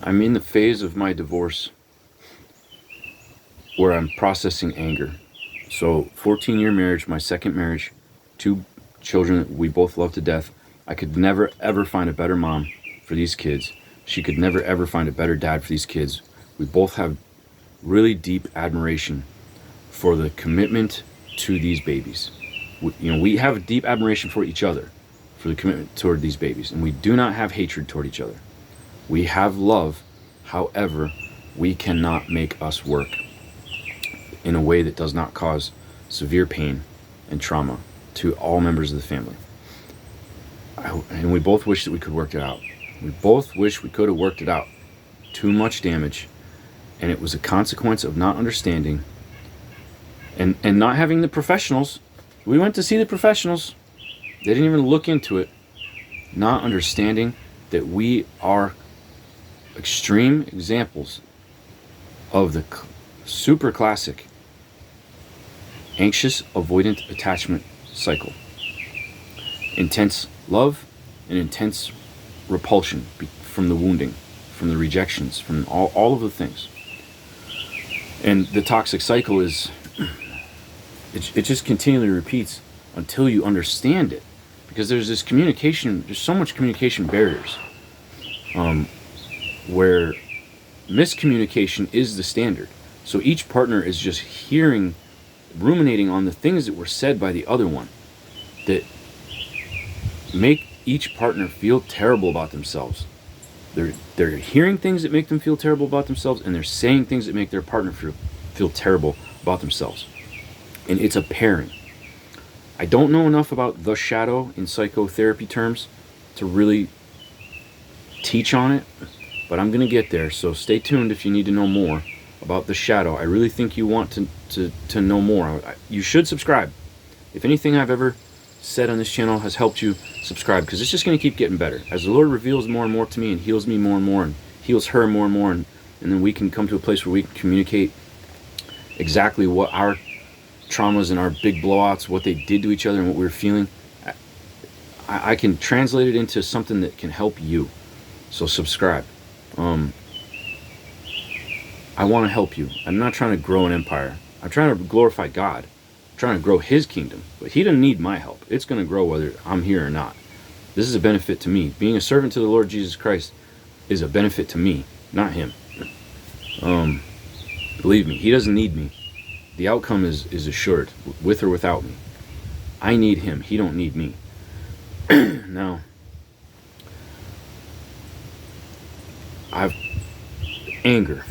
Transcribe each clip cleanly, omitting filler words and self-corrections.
I'm in the phase of my divorce where I'm processing anger. So 14-year marriage, my second marriage, 2 children that we both love to death. I could never ever find a better mom for these kids. She could never ever find a better dad for these kids. We both have really deep admiration for the commitment to these babies. We have a deep admiration for each other, for the commitment toward these babies, and we do not have hatred toward each other. We have love. However, we cannot make us work in a way that does not cause severe pain and trauma to all members of the family. And we both wish that we could work it out. We both wish we could have worked it out. Too much damage. And it was a consequence of not understanding and not having the professionals. We went to see the professionals. They didn't even look into it. Not understanding that we are extreme examples of the super classic anxious avoidant attachment cycle. Intense love and intense repulsion from the wounding, from the rejections, from all of the things. And the toxic cycle is, it just continually repeats until you understand it. Because there's this communication, there's so much communication barriers, where miscommunication is the standard. So each partner is just ruminating on the things that were said by the other one that make each partner feel terrible about themselves. They're hearing things that make them feel terrible about themselves, and they're saying things that make their partner feel terrible about themselves. And it's a pairing. I don't know enough about the shadow in psychotherapy terms to really teach on it, but I'm going to get there. So stay tuned if you need to know more about the shadow. I really think you want to know more. You should subscribe. If anything I've ever said on this channel has helped you, subscribe, because it's just going to keep getting better. As the Lord reveals more and more to me and heals me more and more and heals her more and then we can come to a place where we can communicate exactly what our traumas and our big blowouts, what they did to each other and what we were feeling. I can translate it into something that can help you. So subscribe. I want to help you. I'm not trying to grow an empire. I'm trying to glorify God. I'm trying to grow His kingdom. But He doesn't need my help. It's going to grow whether I'm here or not. This is a benefit to me. Being a servant to the Lord Jesus Christ is a benefit to me, not Him. Believe me, He doesn't need me. The outcome is assured, with or without me. I need Him. He don't need me. Now, I've anger.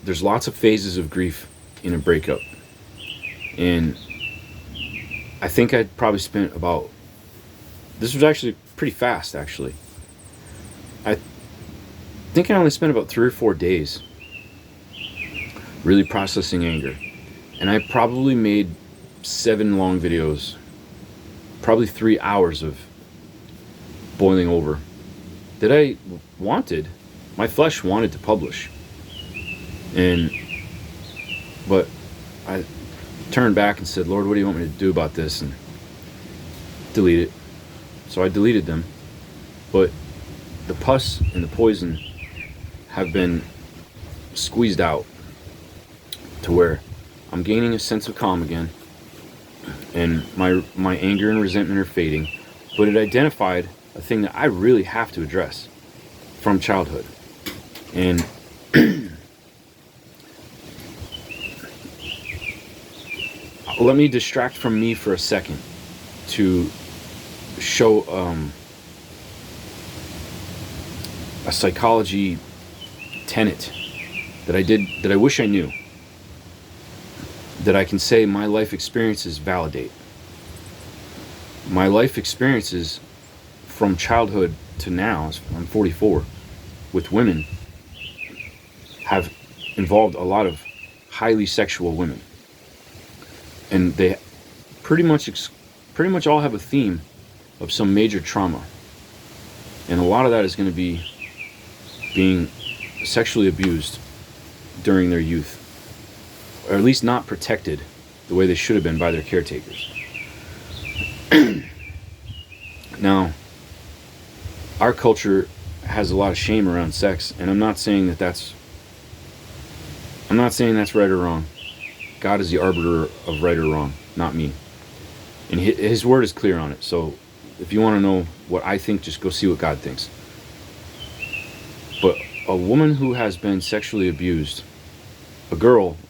There's lots of phases of grief in a breakup. And I think I'd probably spent this was actually pretty fast, actually. I think I only spent about 3 or 4 days really processing anger. And I probably made 7 long videos, probably 3 hours of boiling over that I my flesh wanted to publish. But I turned back and said, Lord, what do you want me to do about this? And delete it. So I deleted them. But the pus and the poison have been squeezed out to where I'm gaining a sense of calm again. And my anger and resentment are fading. But it identified a thing that I really have to address from childhood. And let me distract from me for a second to show a psychology tenet that I wish I knew, that I can say my life experiences validate. My life experiences from childhood to now, I'm 44, with women have involved a lot of highly sexual women. And they pretty much all have a theme of some major trauma. And a lot of that is going to be being sexually abused during their youth, or at least not protected the way they should have been by their caretakers. Now, our culture has a lot of shame around sex, and I'm not saying that's right or wrong. God is the arbiter of right or wrong, not me. And his word is clear on it. So if you want to know what I think, just go see what God thinks. But a woman who has been sexually abused, a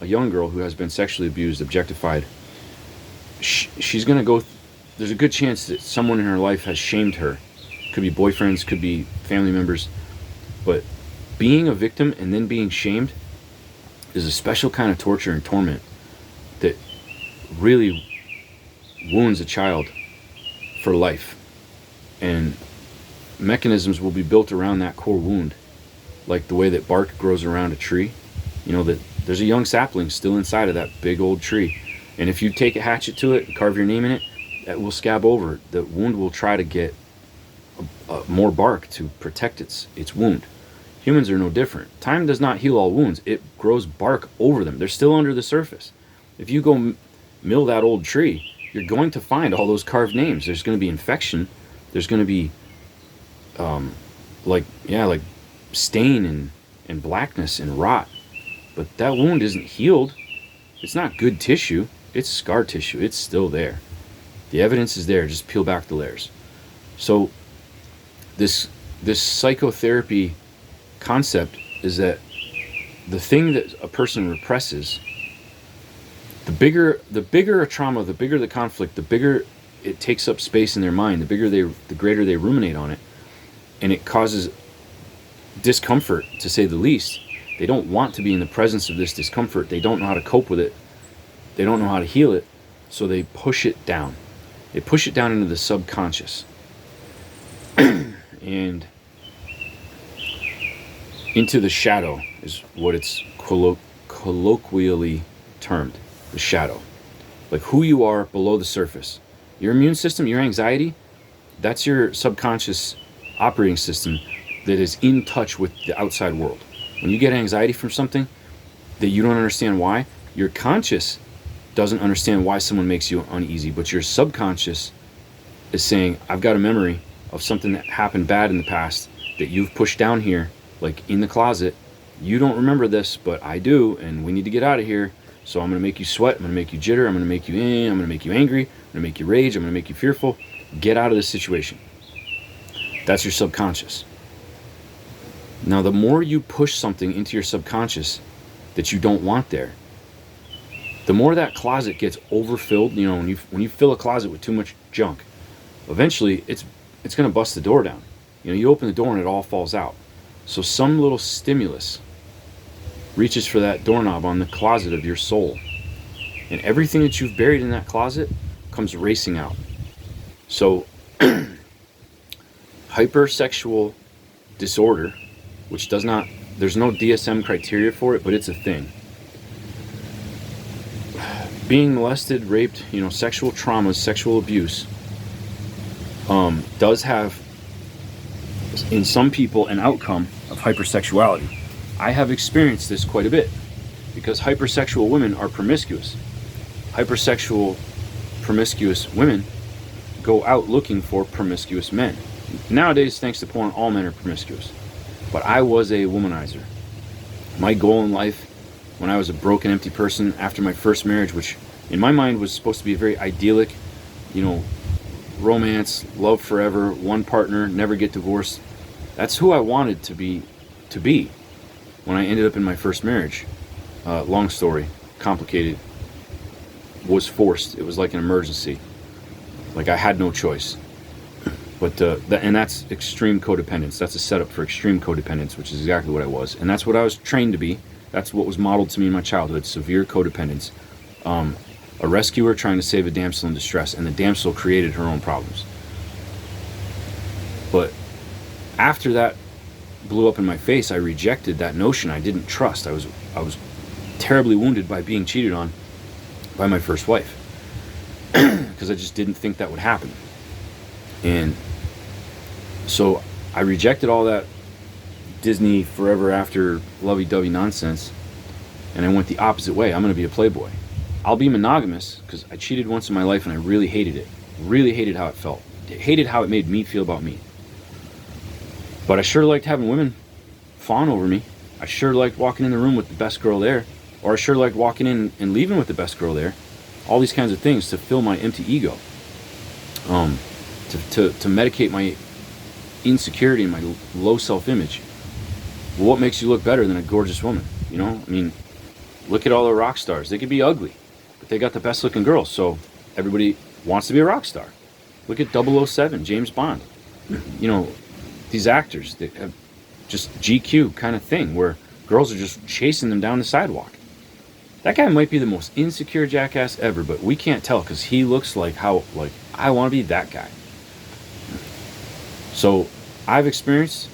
young girl who has been sexually abused, objectified, she's going to go, there's a good chance that someone in her life has shamed her. Could be boyfriends, could be family members. But being a victim and then being shamed is a special kind of torture and torment that really wounds a child for life. And mechanisms will be built around that core wound, like the way that bark grows around a tree. You know, that there's a young sapling still inside of that big old tree, and if you take a hatchet to it and carve your name in it, that will scab over. The wound will try to get more bark to protect its wound. Humans are no different. Time does not heal all wounds. It grows bark over them. They're still under the surface. If you go mill that old tree, you're going to find all those carved names. There's going to be infection. There's going to be like stain and blackness and rot. But that wound isn't healed. It's not good tissue. It's scar tissue. It's still there. The evidence is there. Just peel back the layers. So this psychotherapy concept is that the thing that a person represses, the bigger a trauma, the bigger the conflict, the bigger it takes up space in their mind, the greater they ruminate on it, and it causes discomfort, to say the least. They don't want to be in the presence of this discomfort. They don't know how to cope with it. They don't know how to heal it, so they push it down. They push it down into the subconscious. And into the shadow is what it's colloquially termed, the shadow. Like who you are below the surface. Your immune system, your anxiety, that's your subconscious operating system that is in touch with the outside world. When you get anxiety from something that you don't understand why, your conscious doesn't understand why someone makes you uneasy, but your subconscious is saying, I've got a memory of something that happened bad in the past that you've pushed down here, like in the closet. You don't remember this, but I do, and we need to get out of here. So I'm going to make you sweat, I'm going to make you jitter, I'm going to make you I'm going to make you angry, I'm going to make you rage, I'm going to make you fearful. Get out of this situation. That's your subconscious. Now, the more you push something into your subconscious that you don't want there, the more that closet gets overfilled. You know, when you fill a closet with too much junk, eventually it's going to bust the door down. You know, you open the door and it all falls out. So some little stimulus reaches for that doorknob on the closet of your soul, and everything that you've buried in that closet comes racing out. So hypersexual disorder, which there's no DSM criteria for it, but it's a thing. Being molested, raped, sexual traumas, sexual abuse, does have, in some people, an outcome of hypersexuality. I have experienced this quite a bit because hypersexual women are promiscuous. Hypersexual, promiscuous women go out looking for promiscuous men. Nowadays, thanks to porn, all men are promiscuous. But I was a womanizer. My goal in life, when I was a broken, empty person after my first marriage, which in my mind was supposed to be a very idyllic, romance, love forever, one partner, never get divorced. That's who I wanted to be when I ended up in my first marriage. Long story, complicated, was forced. It was like an emergency. Like I had no choice. But and that's extreme codependence. That's a setup for extreme codependence, which is exactly what I was. And that's what I was trained to be. That's what was modeled to me in my childhood, severe codependence. A rescuer trying to save a damsel in distress, and the damsel created her own problems. But after that blew up in my face, I rejected that notion. I didn't trust. I was terribly wounded by being cheated on by my first wife because I just didn't think that would happen. And so I rejected all that Disney forever after lovey-dovey nonsense, and I went the opposite way. I'm going to be a playboy. I'll be monogamous because I cheated once in my life and I really hated it. Really hated how it felt. Hated how it made me feel about me. But I sure liked having women fawn over me. I sure liked walking in the room with the best girl there. Or I sure liked walking in and leaving with the best girl there. All these kinds of things to fill my empty ego. To medicate my insecurity and my low self-image. Well, what makes you look better than a gorgeous woman? You know, I mean, look at all the rock stars. They could be ugly, but they got the best looking girls, so everybody wants to be a rock star. Look at 007, James Bond. You know, these actors, they have just GQ kind of thing where girls are just chasing them down the sidewalk. That guy might be the most insecure jackass ever, but we can't tell because he looks like I want to be that guy. So I've experienced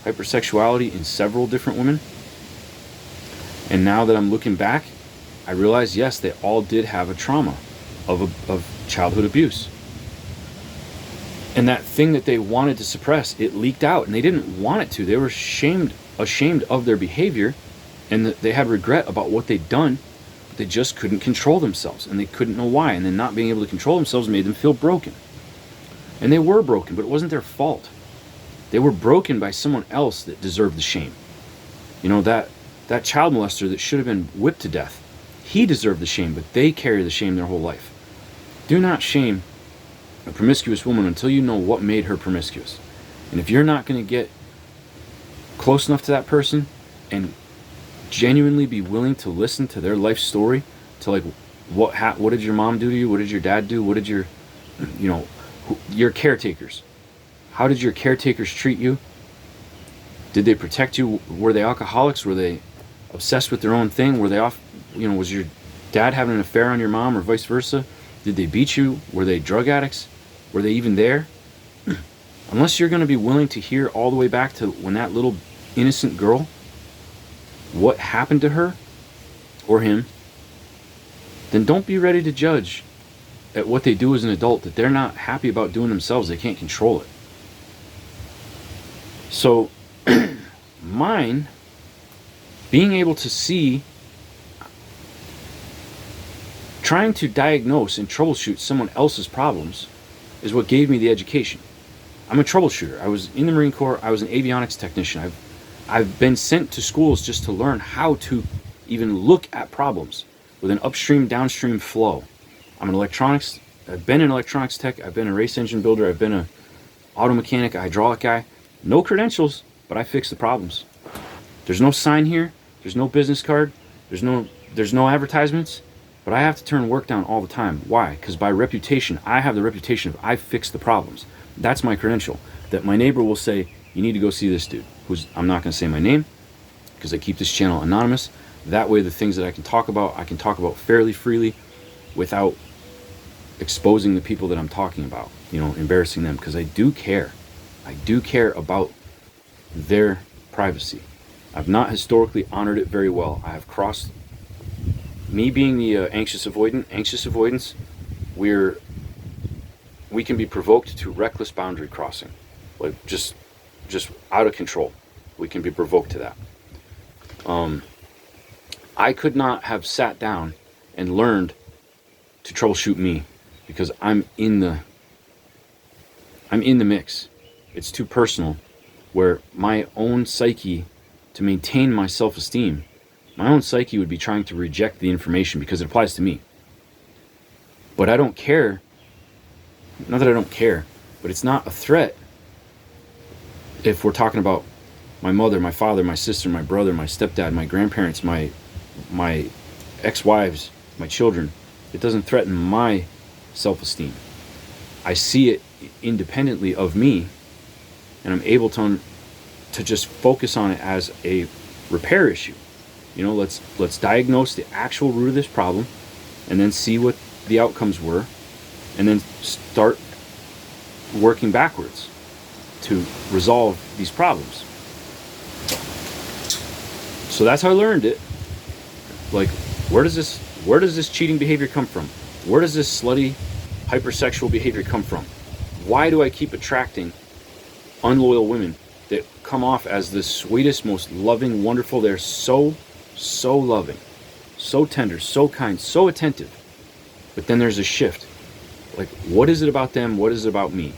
hypersexuality in several different women. And now that I'm looking back, I realize, yes, they all did have a trauma of childhood abuse. And that thing that they wanted to suppress, it leaked out, and they didn't want it to. They were ashamed of their behavior, and they had regret about what they'd done, but they just couldn't control themselves, and they couldn't know why. And then not being able to control themselves made them feel broken. And they were broken, but it wasn't their fault. They were broken by someone else that deserved the shame. You know, that child molester that should have been whipped to death, he deserved the shame, but they carry the shame their whole life. Do not shame a promiscuous woman until you know what made her promiscuous. And if you're not going to get close enough to that person and genuinely be willing to listen to their life story, to like, what did your mom do to you? What did your dad do? What did your caretakers? How did your caretakers treat you? Did they protect you? Were they alcoholics? Were they obsessed with their own thing? Were they was your dad having an affair on your mom or vice versa? Did they beat you? Were they drug addicts? Were they even there? Unless you're going to be willing to hear all the way back to when that little innocent girl, what happened to her or him, then don't be ready to judge at what they do as an adult that they're not happy about doing themselves. They can't control it. So mine, being able to see, trying to diagnose and troubleshoot someone else's problems is what gave me the education. I'm a troubleshooter. I was in the Marine Corps. I was an avionics technician. I've been sent to schools just to learn how to even look at problems with an upstream, downstream flow. I've been an electronics tech. I've been a race engine builder. I've been a auto mechanic, a hydraulic guy. No credentials, but I fix the problems. There's no sign here. There's no business card. There's no advertisements. But I have to turn work down all the time. Why? Because by reputation, I have the reputation of I fix the problems. That's my credential. That my neighbor will say, you need to go see this dude. I'm not going to say my name because I keep this channel anonymous. That way the things that I can talk about fairly freely without exposing the people that I'm talking about, embarrassing them, because I do care. I do care about their privacy. I've not historically honored it very well. I have crossed, me being the anxious avoidance, we can be provoked to reckless boundary crossing, like just out of control. We can be provoked to that. I could not have sat down and learned to troubleshoot me because I'm in the mix. It's too personal, where my own psyche, to maintain my self-esteem, my own psyche would be trying to reject the information because it applies to me. But I don't care. Not that I don't care, but it's not a threat if we're talking about my mother, my father, my sister, my brother, my stepdad, my grandparents, my ex-wives, my children. It doesn't threaten my self-esteem. I see it independently of me, and I'm able to just focus on it as a repair issue. Let's diagnose the actual root of this problem, and then see what the outcomes were, and then start working backwards to resolve these problems. So that's how I learned it. Like, where does this cheating behavior come from? Where does this slutty, hypersexual behavior come from? Why do I keep attracting unloyal women that come off as the sweetest, most loving, wonderful? They're so loving, so tender, so kind, so attentive. But then there's a shift. Like, what is it about them? What is it about me?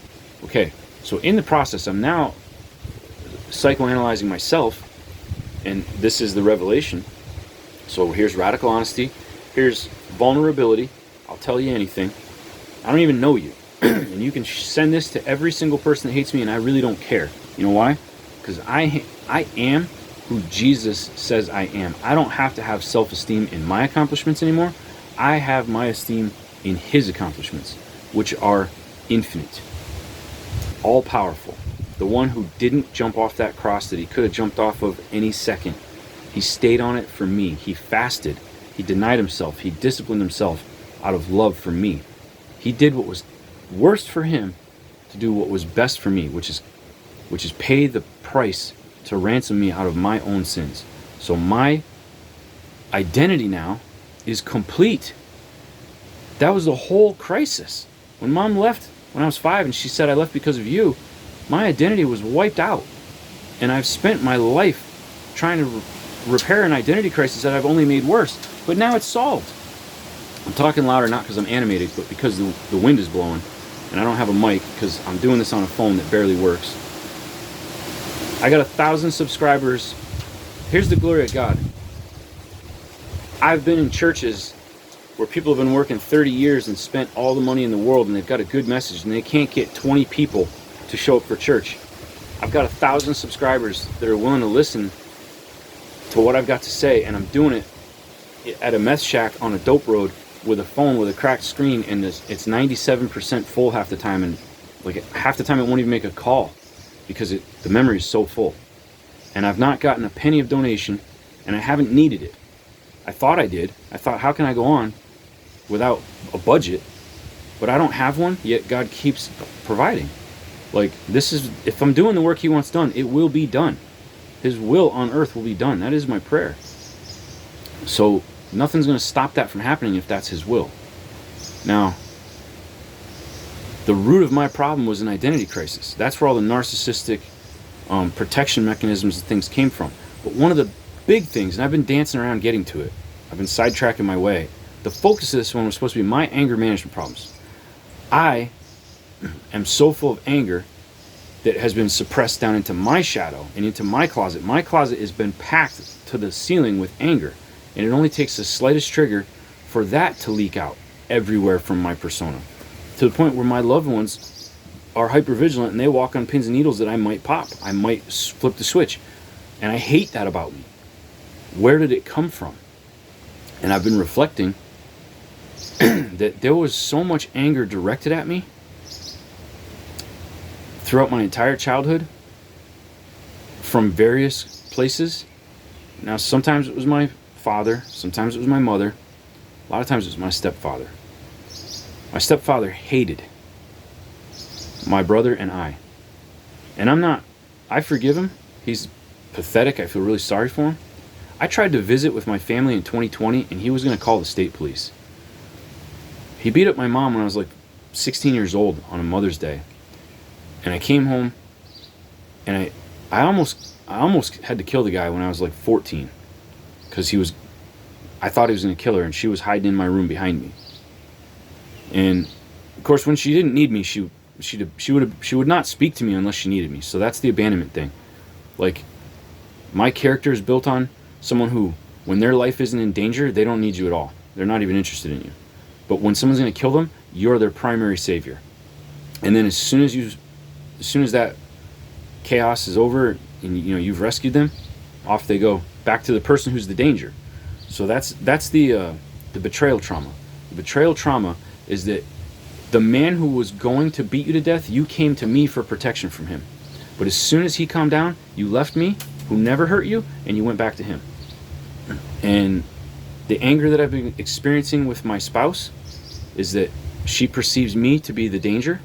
Okay, so in the process, I'm now psychoanalyzing myself, and this is the revelation. So here's radical honesty, here's vulnerability. I'll tell you anything. I don't even know you. And you can send this to every single person that hates me, and I really don't care. You know why? Because I am who Jesus says I am. I don't have to have self-esteem in my accomplishments anymore. I have my esteem in his accomplishments, which are infinite, all-powerful. The one who didn't jump off that cross that he could have jumped off of any second. He stayed on it for me. He fasted. He denied himself. He disciplined himself out of love for me. He did what was worst for him to do what was best for me, which is pay the price to ransom me out of my own sins. So my identity now is complete. That was the whole crisis. When Mom left when I was 5 and she said, I left because of you, my identity was wiped out. And I've spent my life trying to repair an identity crisis that I've only made worse. But now it's solved. I'm talking louder not because I'm animated, but because the wind is blowing. And I don't have a mic because I'm doing this on a phone that barely works. I got 1,000 subscribers. Here's the glory of God. I've been in churches where people have been working 30 years and spent all the money in the world, and they've got a good message, and they can't get 20 people to show up for church. I've got 1,000 subscribers that are willing to listen to what I've got to say, and I'm doing it at a meth shack on a dope road with a phone with a cracked screen, and it's 97% full half the time, and like half the time it won't even make a call because the memory is so full. And I've not gotten a penny of donation, and I haven't needed it. I thought I did. I thought, how can I go on without a budget? But I don't have one, yet God keeps providing. Like, this is, if I'm doing the work he wants done, it will be done. His will on earth will be done. That is my prayer. So nothing's going to stop that from happening if that's his will. Now, the root of my problem was an identity crisis. That's where all the narcissistic protection mechanisms and things came from. But one of the big things, and I've been dancing around getting to it, I've been sidetracking my way. The focus of this one was supposed to be my anger management problems. I am so full of anger that has been suppressed down into my shadow and into my closet. My closet has been packed to the ceiling with anger, and it only takes the slightest trigger for that to leak out everywhere from my persona, to the point where my loved ones are hypervigilant and they walk on pins and needles that I might pop. I might flip the switch, and I hate that about me. Where did it come from? And I've been reflecting that there was so much anger directed at me throughout my entire childhood from various places. Now, sometimes it was my father, sometimes it was my mother, a lot of times it was my stepfather. My stepfather hated my brother and I. And I forgive him. He's pathetic. I feel really sorry for him. I tried to visit with my family in 2020, and he was going to call the state police. He beat up my mom when I was like 16 years old on a Mother's Day. And I came home, and I almost had to kill the guy when I was like 14, because I thought he was going to kill her, and she was hiding in my room behind me. And of course, when she didn't need me, she would not speak to me unless she needed me. So that's the abandonment thing. Like, my character is built on someone who, when their life isn't in danger, they don't need you at all. They're not even interested in you. But when someone's going to kill them, you're their primary savior. And then as soon as that chaos is over and you've rescued them, off they go back to the person who's the danger. So that's the betrayal trauma. The betrayal trauma is that the man who was going to beat you to death, you came to me for protection from him. But as soon as he calmed down, you left me, who never hurt you, and you went back to him. And the anger that I've been experiencing with my spouse is that she perceives me to be the danger,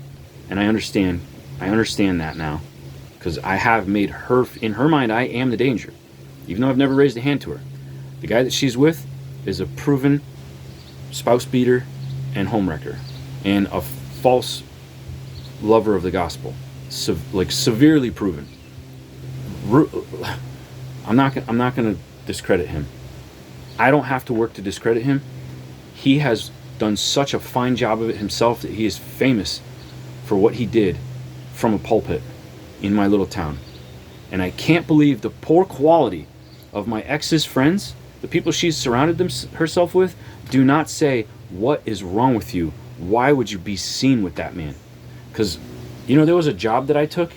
and I understand that now, because I have made her, in her mind, I am the danger, even though I've never raised a hand to her. The guy that she's with is a proven spouse beater and homewrecker, and a false lover of the gospel, severely proven. I'm not going to discredit him. I don't have to work to discredit him. He has done such a fine job of it himself that he is famous for what he did from a pulpit in my little town. And I can't believe the poor quality of my ex's friends, the people she's surrounded herself with, do not say, what is wrong with you? Why would you be seen with that man? Because, there was a job that I took.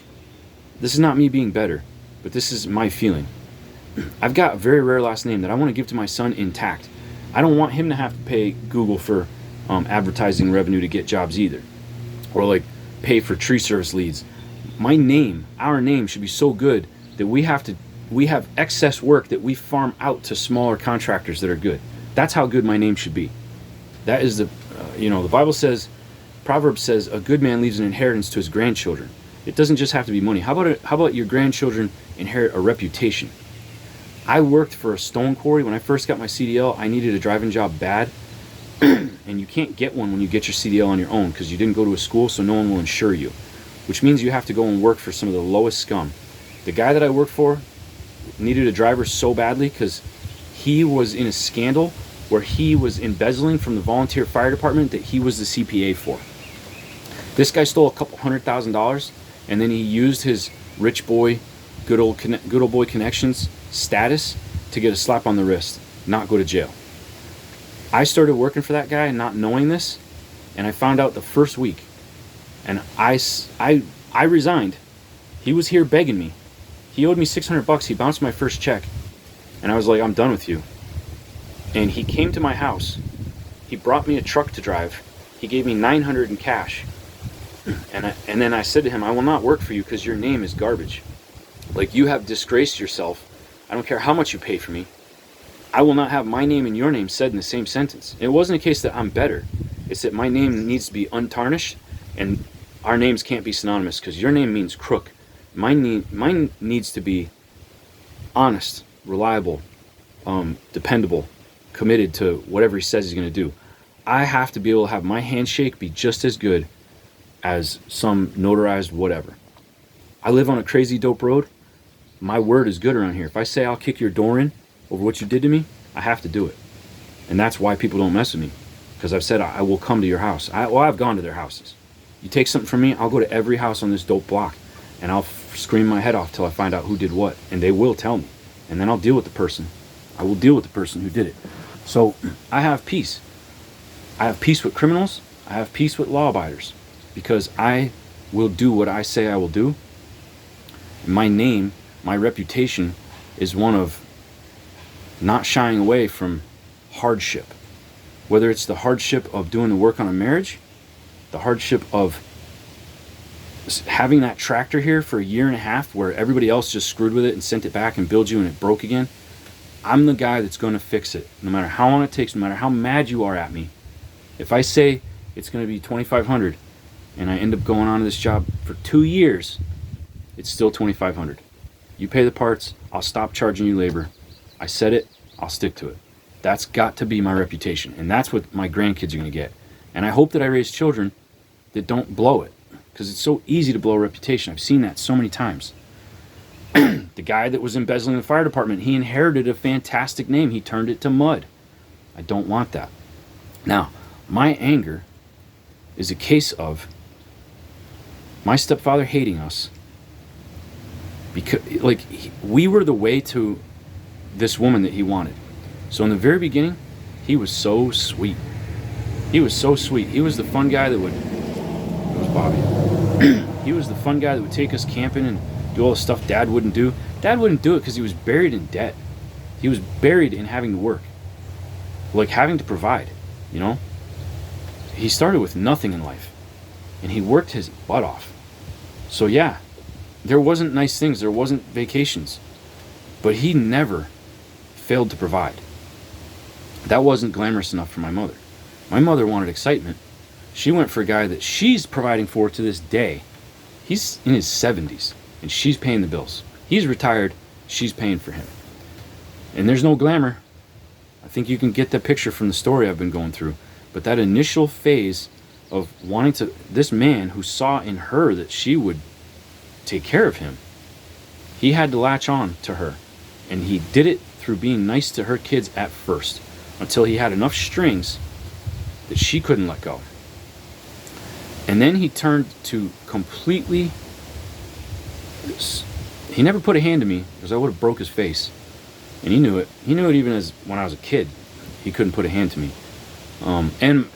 This is not me being better, but this is my feeling. I've got a very rare last name that I want to give to my son intact. I don't want him to have to pay Google for advertising revenue to get jobs either, or like pay for tree service leads. My name, our name, should be so good that we have excess work that we farm out to smaller contractors that are good. That's how good my name should be. That is the Bible says, Proverbs says, a good man leaves an inheritance to his grandchildren. It doesn't just have to be money. How about your grandchildren inherit a reputation? I worked for a stone quarry. When I first got my CDL, I needed a driving job bad. And you can't get one when you get your CDL on your own because you didn't go to a school, so no one will insure you. Which means you have to go and work for some of the lowest scum. The guy that I worked for needed a driver so badly because he was in a scandal where he was embezzling from the volunteer fire department that he was the CPA for. This guy stole a couple $100,000, and then he used his rich boy, good old boy connections status to get a slap on the wrist, not go to jail. I started working for that guy not knowing this, and I found out the first week, and I resigned. He was here begging me. He owed me $600. He bounced my first check, and I was like, I'm done with you. And he came to my house. He brought me a truck to drive. He gave me $900 in cash. And then I said to him, I will not work for you because your name is garbage. Like, you have disgraced yourself. I don't care how much you pay for me. I will not have my name and your name said in the same sentence. It wasn't a case that I'm better. It's that my name needs to be untarnished, and our names can't be synonymous because your name means crook. Mine needs to be honest, reliable, dependable, committed to whatever he says he's going to do. I have to be able to have my handshake be just as good as some notarized whatever. I live on a crazy dope road. My word is good around here. If I say I'll kick your door in over what you did to me, I have to do it. And that's why people don't mess with me, because I've said I will come to your house. I've gone to their houses. You take something from me, I'll go to every house on this dope block, and I'll scream my head off till I find out who did what, and they will tell me. And then I'll deal with the person. I will deal with the person who did it. So I have peace. I have peace with criminals. I have peace with law abiders, because I will do what I say I will do. My name, my reputation is one of not shying away from hardship. Whether it's the hardship of doing the work on a marriage, the hardship of having that tractor here for a year and a half where everybody else just screwed with it and sent it back and billed you and it broke again. I'm the guy that's going to fix it, no matter how long it takes, no matter how mad you are at me. If I say it's going to be $2,500 and I end up going on to this job for 2 years, it's still $2,500. You pay the parts, I'll stop charging you labor. I said it, I'll stick to it. That's got to be my reputation, and that's what my grandkids are going to get. And I hope that I raise children that don't blow it, because it's so easy to blow a reputation. I've seen that so many times. The guy that was embezzling the fire department, he inherited a fantastic name. He turned it to mud. I don't want that. Now, my anger is a case of my stepfather hating us, because we were the way to this woman that he wanted. So in the very beginning, he was so sweet. He was so sweet. He was the fun guy that would, it was Bobby. He was the fun guy that would take us camping and do all the stuff Dad wouldn't do. Dad wouldn't do it because he was buried in debt. He was buried in having to work, like having to provide, He started with nothing in life, and he worked his butt off. So yeah, there wasn't nice things, there wasn't vacations, but he never failed to provide. That wasn't glamorous enough for my mother. My mother wanted excitement. She went for a guy that she's providing for to this day. He's in his 70s, and she's paying the bills. He's retired, she's paying for him. And there's no glamour. I think you can get the picture from the story I've been going through. But that initial phase of wanting to, this man who saw in her that she would take care of him, he had to latch on to her. And he did it through being nice to her kids at first, until he had enough strings that she couldn't let go. And then he turned to completely he never put a hand to me because I would have broke his face. And he knew it. He knew it even as when I was a kid. He couldn't put a hand to me. And,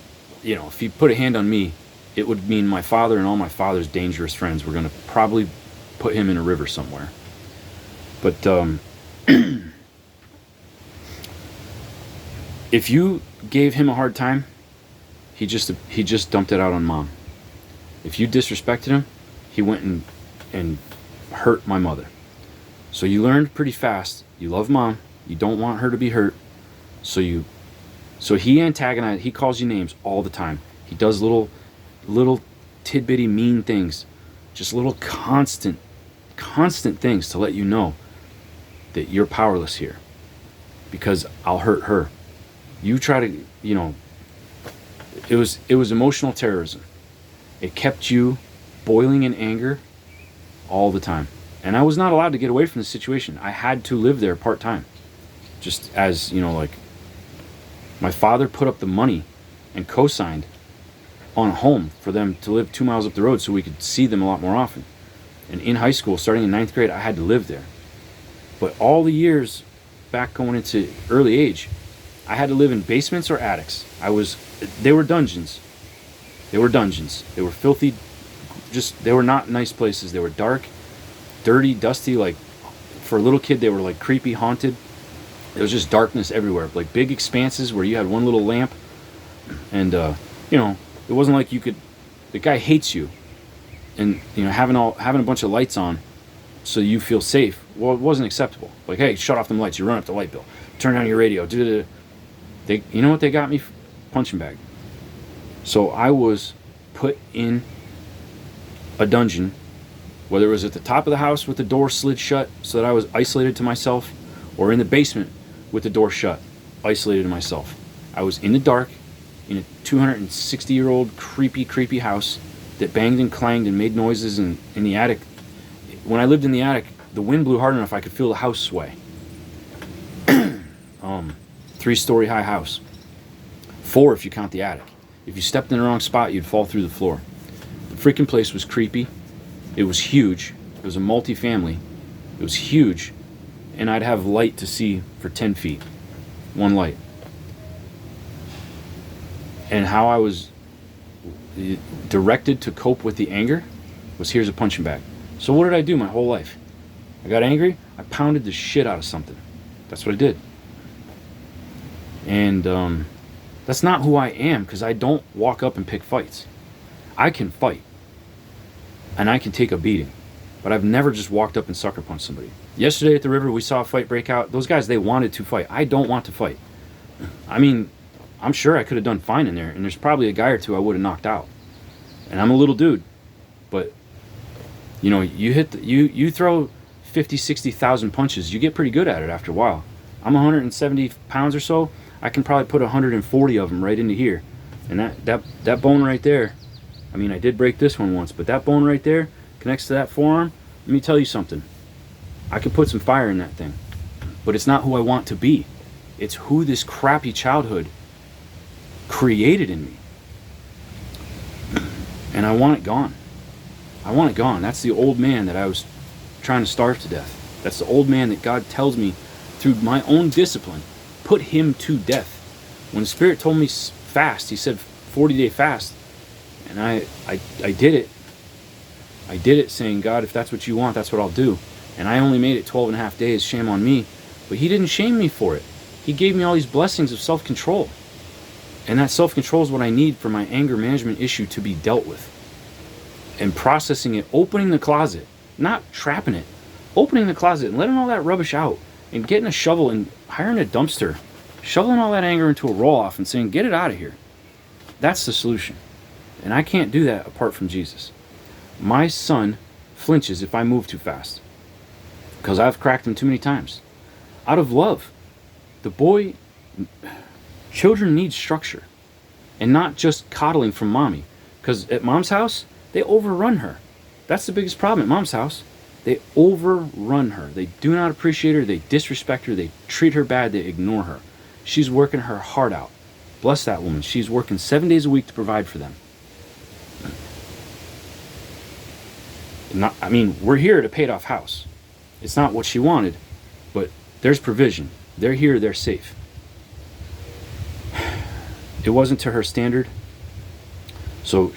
you know, if he put a hand on me, it would mean my father and all my father's dangerous friends were going to probably put him in a river somewhere. But if you gave him a hard time, he just dumped it out on mom. If you disrespected him, he went and hurt my mother. So you learned pretty fast. You love mom. You don't want her to be hurt. So he antagonized. He calls you names all the time. He does little tidbitty mean things, just little constant things to let you know that you're powerless here, because I'll hurt her. You try to, you know, it was emotional terrorism. It kept you boiling in anger all the time. And I was not allowed to get away from the situation. I had to live there part-time. Just as, you know, like, my father put up the money and co-signed on a home for them to live 2 miles up the road so we could see them a lot more often. And in high school, starting in 9th grade, I had to live there. But all the years back going into early age, I had to live in basements or attics. They were dungeons. They were dungeons. They were filthy. They were not nice places. They were dark, dirty, dusty. Like, for a little kid, they were like creepy, haunted. There was just darkness everywhere. Like big expanses where you had one little lamp. And, you know, it wasn't like the guy hates you. And, you know, having a bunch of lights on so you feel safe, well, it wasn't acceptable. Like, hey, shut off them lights. You run up the light bill. Turn down your radio. You know what they got me? Punching bag. So I was put in a dungeon, whether it was at the top of the house with the door slid shut so that I was isolated to myself, or in the basement with the door shut, isolated to myself. I was in the dark in a 260-year-old creepy house that banged and clanged and made noises in the attic. When I lived in the attic, the wind blew hard enough I could feel the house sway. 3-story high house. 4 if you count the attic. If you stepped in the wrong spot, you'd fall through the floor. The freaking place was creepy. It was huge. It was a multi-family. It was huge. And I'd have light to see for 10 feet. One light. And how I was directed to cope with the anger was, here's a punching bag. So what did I do my whole life? I got angry, I pounded the shit out of something. That's what I did. And that's not who I am, because I don't walk up and pick fights. I can fight. And I can take a beating. But I've never just walked up and sucker punched somebody. Yesterday at the river, we saw a fight break out. Those guys, they wanted to fight. I don't want to fight. I mean, I'm sure I could have done fine in there, and there's probably a guy or two I would have knocked out. And I'm a little dude. But, you know, you throw 50, 60,000 punches, you get pretty good at it after a while. I'm 170 pounds or so. I can probably put 140 of them right into here. And that bone right there, I mean, I did break this one once, but that bone right there connects to that forearm. Let me tell you something. I could put some fire in that thing. But it's not who I want to be. It's who this crappy childhood created in me. And I want it gone. I want it gone. That's the old man that I was trying to starve to death. That's the old man that God tells me through my own discipline, put him to death. When the Spirit told me fast, he said 40-day fast. And I did it. I did it saying, God, if that's what you want, that's what I'll do. And I only made it 12 and a half days. Shame on me. But he didn't shame me for it. He gave me all these blessings of self-control. And that self-control is what I need for my anger management issue to be dealt with. And processing it, opening the closet, not trapping it. Opening the closet and letting all that rubbish out. And getting a shovel and hiring a dumpster. Shoveling all that anger into a roll-off and saying, get it out of here. That's the solution. And I can't do that apart from Jesus. My son flinches if I move too fast. Because I've cracked him too many times. Out of love. Children need structure. And not just coddling from mommy. Because at mom's house, they overrun her. That's the biggest problem at mom's house. They overrun her. They do not appreciate her. They disrespect her. They treat her bad. They ignore her. She's working her heart out. Bless that woman. She's working 7 days a week to provide for them. We're here to pay it off house. It's not what she wanted, but there's provision. They're here, they're safe. It wasn't to her standard. So,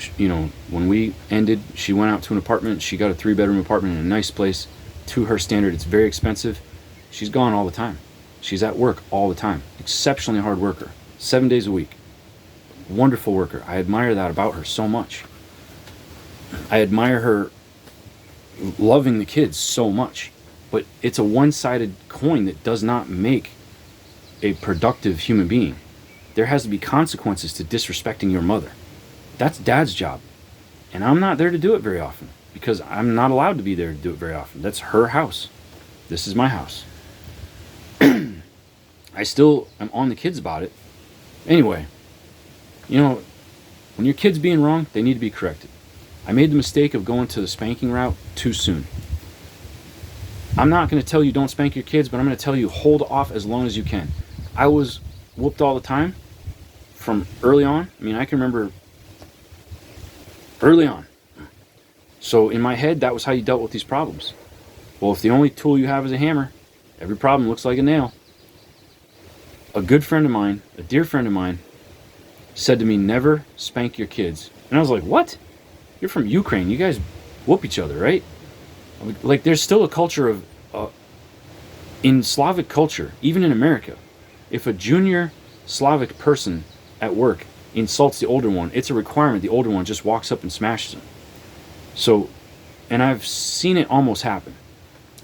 when we ended, she went out to an apartment. She got a 3-bedroom apartment in a nice place. To her standard, it's very expensive. She's gone all the time. She's at work all the time. Exceptionally hard worker. 7 days a week. Wonderful worker. I admire that about her so much. I admire her loving the kids so much. But it's a one-sided coin that does not make a productive human being. There has to be consequences to disrespecting your mother. That's Dad's job. And I'm not there to do it very often because I'm not allowed to be there to do it very often. That's her house. This is my house. I still am on the kids about it. Anyway, when your kid's being wrong, they need to be corrected. I made the mistake of going to the spanking route too soon. I'm not going to tell you don't spank your kids, but I'm going to tell you hold off as long as you can. I was whooped all the time from early on. I mean, I can remember early on. So in my head, that was how you dealt with these problems. Well, if the only tool you have is a hammer, every problem looks like a nail. A good friend of mine, a dear friend of mine, said to me, never spank your kids. And I was like, what? You're from Ukraine. You guys whoop each other, right? Like, there's still a culture of, in Slavic culture, even in America, if a junior Slavic person at work insults the older one, it's a requirement the older one just walks up and smashes him. So, and I've seen it almost happen,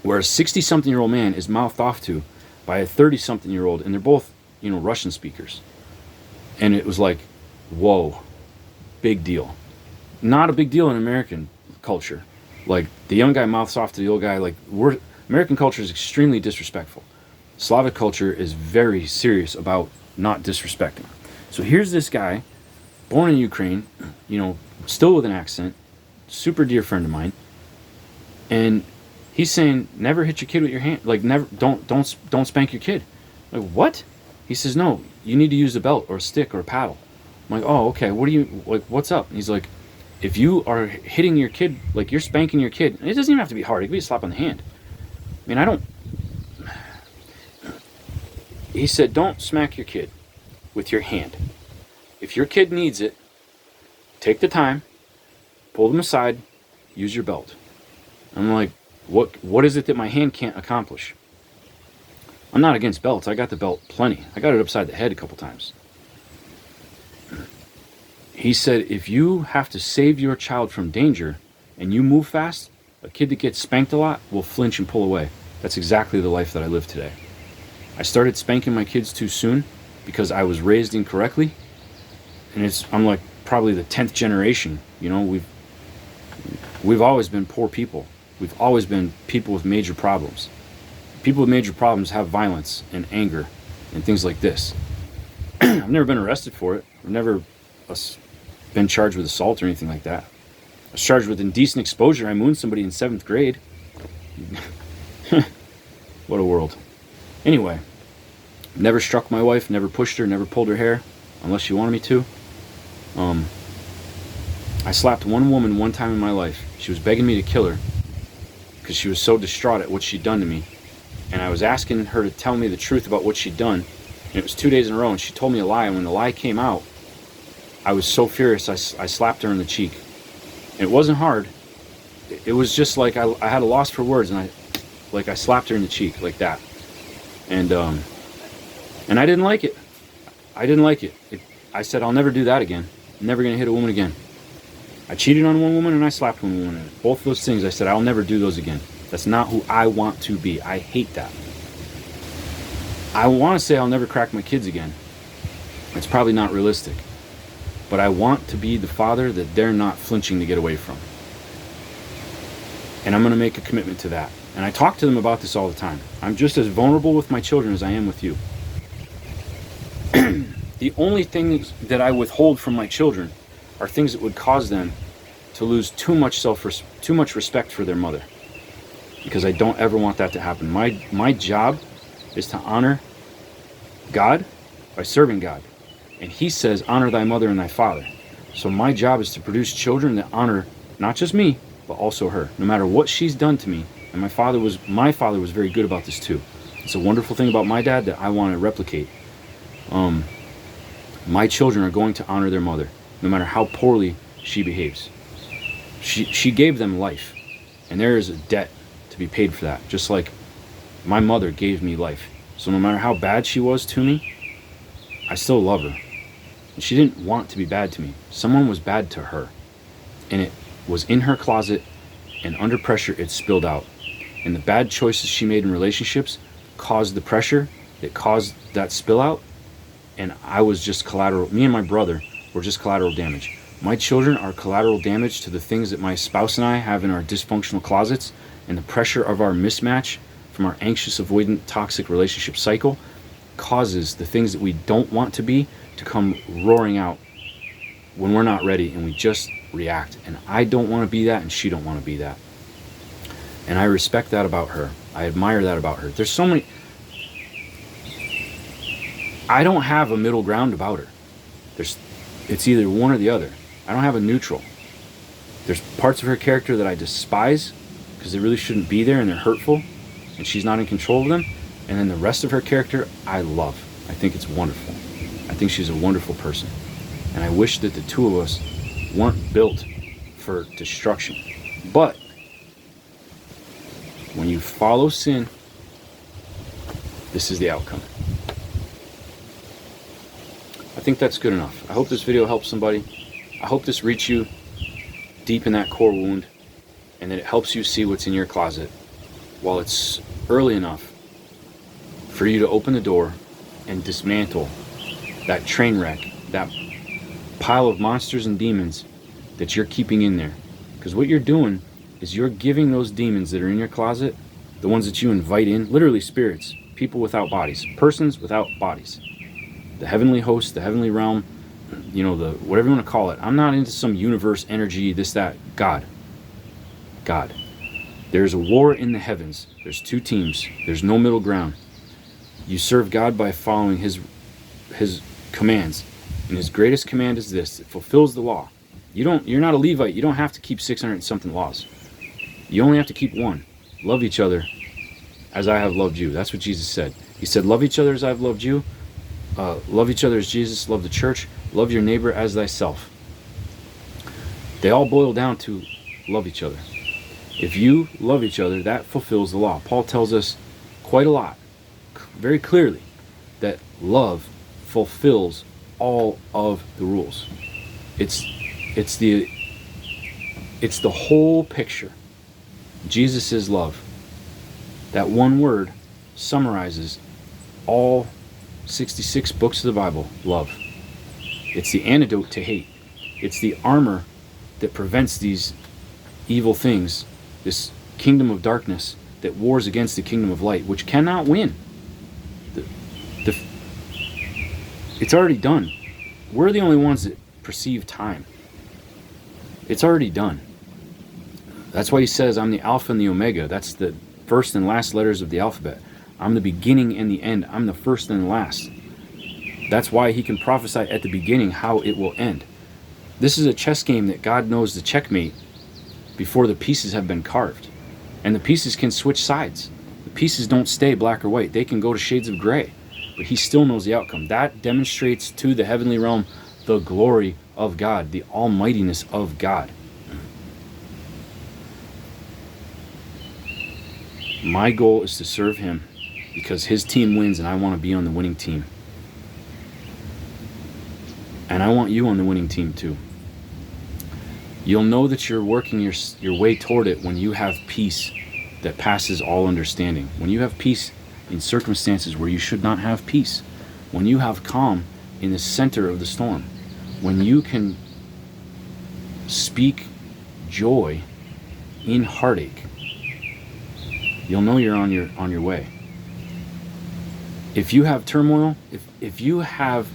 where a 60-something-year-old man is mouthed off to by a 30-something-year-old, and they're both, Russian speakers. And it was like, whoa, big deal. Not a big deal in American culture. Like, the young guy mouths off to the old guy. Like, American culture is extremely disrespectful. Slavic culture is very serious about not disrespecting. So here's this guy, born in Ukraine, still with an accent, super dear friend of mine, and he's saying, never hit your kid with your hand. Like, never, don't spank your kid. Like, what? He says, no, you need to use a belt or a stick or a paddle. I'm like, oh, okay. What's up? And he's like, if you are hitting your kid, like you're spanking your kid, and it doesn't even have to be hard. It could be a slap on the hand. I mean, he said, don't smack your kid with your hand. If your kid needs it, take the time, pull them aside, use your belt. I'm like, what is it that my hand can't accomplish? I'm not against belts. I got the belt plenty. I got it upside the head a couple times. He said, if you have to save your child from danger and you move fast, a kid that gets spanked a lot will flinch and pull away. That's exactly the life that I live today. I started spanking my kids too soon because I was raised incorrectly. And I'm like probably the 10th generation. We've always been poor people. We've always been people with major problems. People with major problems have violence and anger and things like this. I've never been arrested for it. I've never been charged with assault or anything like that. I was charged with indecent exposure. I mooned somebody in 7th grade. What a world. Anyway, never struck my wife, never pushed her, never pulled her hair, unless she wanted me to. I slapped one woman one time in my life. She was begging me to kill her because she was so distraught at what she'd done to me. And I was asking her to tell me the truth about what she'd done. And it was 2 days in a row, and she told me a lie. And when the lie came out, I was so furious, I slapped her in the cheek. And it wasn't hard. It was just like I had a loss for words, and I slapped her in the cheek like that. And I didn't like it. I said, I'll never do that again. I'm never going to hit a woman again. I cheated on one woman and I slapped one woman. And both of those things, I said, I'll never do those again. That's not who I want to be. I hate that. I want to say I'll never crack my kids again. It's probably not realistic. But I want to be the father that they're not flinching to get away from. And I'm going to make a commitment to that. And I talk to them about this all the time. I'm just as vulnerable with my children as I am with you. The only things that I withhold from my children are things that would cause them to lose too much respect for their mother. Because I don't ever want that to happen. My job is to honor God by serving God. And he says, honor thy mother and thy father. So my job is to produce children that honor not just me, but also her. No matter what she's done to me, And my father was very good about this too. It's a wonderful thing about my dad that I want to replicate. My children are going to honor their mother, no matter how poorly she behaves. She gave them life, and there is a debt to be paid for that, just like my mother gave me life. So no matter how bad she was to me, I still love her. And she didn't want to be bad to me. Someone was bad to her, and it was in her closet, and under pressure it spilled out. And the bad choices she made in relationships caused the pressure that caused that spill out, and I was just collateral. Me and my brother were just collateral damage. My children are collateral damage to the things that my spouse and I have in our dysfunctional closets, and the pressure of our mismatch from our anxious, avoidant, toxic relationship cycle causes the things that we don't want to be to come roaring out when we're not ready, and we just react. And I don't want to be that, and she don't want to be that. And I respect that about her. I admire that about her. There's so many. I don't have a middle ground about her. It's either one or the other. I don't have a neutral. There's parts of her character that I despise because they really shouldn't be there and they're hurtful, and she's not in control of them. And then the rest of her character I love. I think it's wonderful. I think she's a wonderful person. And I wish that the two of us weren't built for destruction. But when you follow sin, this is the outcome. I think that's good enough. I hope this video helps somebody. I hope this reaches you deep in that core wound, and that it helps you see what's in your closet while it's early enough for you to open the door and dismantle that train wreck, that pile of monsters and demons that you're keeping in there. Because what you're doing is you're giving those demons that are in your closet, the ones that you invite in, literally spirits, people without bodies, persons without bodies, the heavenly host, the heavenly realm, the whatever you want to call it. I'm not into some universe energy, this, that. God. There's a war in the heavens. There's two teams. There's no middle ground. You serve God by following his commands. And his greatest command is this: it fulfills the law. You're not a Levite. You don't have to keep 600 and something laws. You only have to keep one. Love each other as I have loved you. That's what Jesus said. He said, love each other as I've loved you. Love each other as Jesus loved the church. Love your neighbor as thyself. They all boil down to love each other. If you love each other, that fulfills the law. Paul tells us quite a lot, very clearly, that love fulfills all of the rules. It's the whole picture. Jesus is love. That one word summarizes all 66 books of the Bible. Love. It's the antidote to hate. It's the armor that prevents these evil things, this kingdom of darkness that wars against the kingdom of light, which cannot win. It's already done. We're the only ones that perceive time. It's already done. That's why he says, I'm the Alpha and the Omega. That's the first and last letters of the alphabet. I'm the beginning and the end. I'm the first and the last. That's why he can prophesy at the beginning how it will end. This is a chess game that God knows the checkmate before the pieces have been carved. And the pieces can switch sides. The pieces don't stay black or white. They can go to shades of gray. But he still knows the outcome. That demonstrates to the heavenly realm the glory of God, the almightiness of God. My goal is to serve him because his team wins and I want to be on the winning team. And I want you on the winning team too. You'll know that you're working your way toward it when you have peace that passes all understanding. When you have peace in circumstances where you should not have peace. When you have calm in the center of the storm. When you can speak joy in heartache. You'll know you're on your way. If you have turmoil, if you have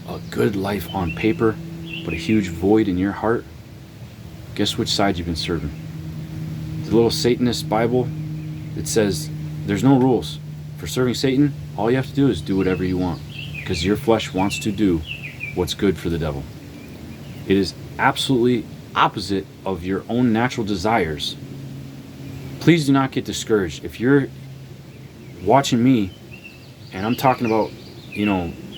a good life on paper, but a huge void in your heart, guess which side you've been serving? The little Satanist Bible that says there's no rules. For serving Satan, all you have to do is do whatever you want, because your flesh wants to do what's good for the devil. It is absolutely opposite of your own natural desires please do not get discouraged. If you're watching me and I'm talking about,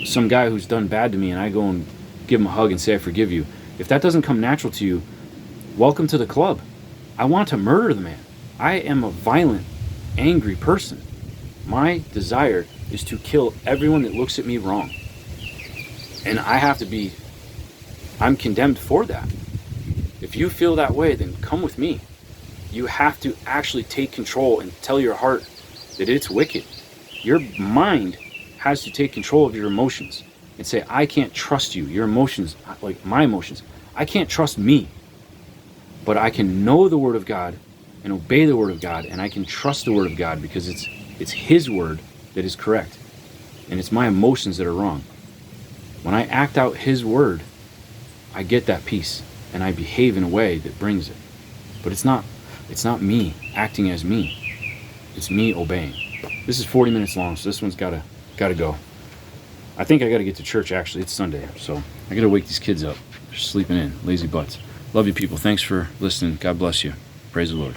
some guy who's done bad to me, and I go and give him a hug and say I forgive you, if that doesn't come natural to you, welcome to the club. I want to murder the man. I am a violent, angry person. My desire is to kill everyone that looks at me wrong. And I'm condemned for that. If you feel that way, then come with me. You have to actually take control and tell your heart that it's wicked. Your mind has to take control of your emotions and say, I can't trust you. Your emotions, like my emotions, I can't trust me. But I can know the Word of God and obey the Word of God, and I can trust the Word of God because it's His Word that is correct, and it's my emotions that are wrong. When I act out His Word, I get that peace, and I behave in a way that brings it. But it's not me acting as me. It's me obeying. This is 40 minutes long, so this one's gotta go. I think I gotta get to church, actually. It's Sunday, so I gotta wake these kids up. They're sleeping in, lazy butts. Love you people. Thanks for listening. God bless you. Praise the Lord.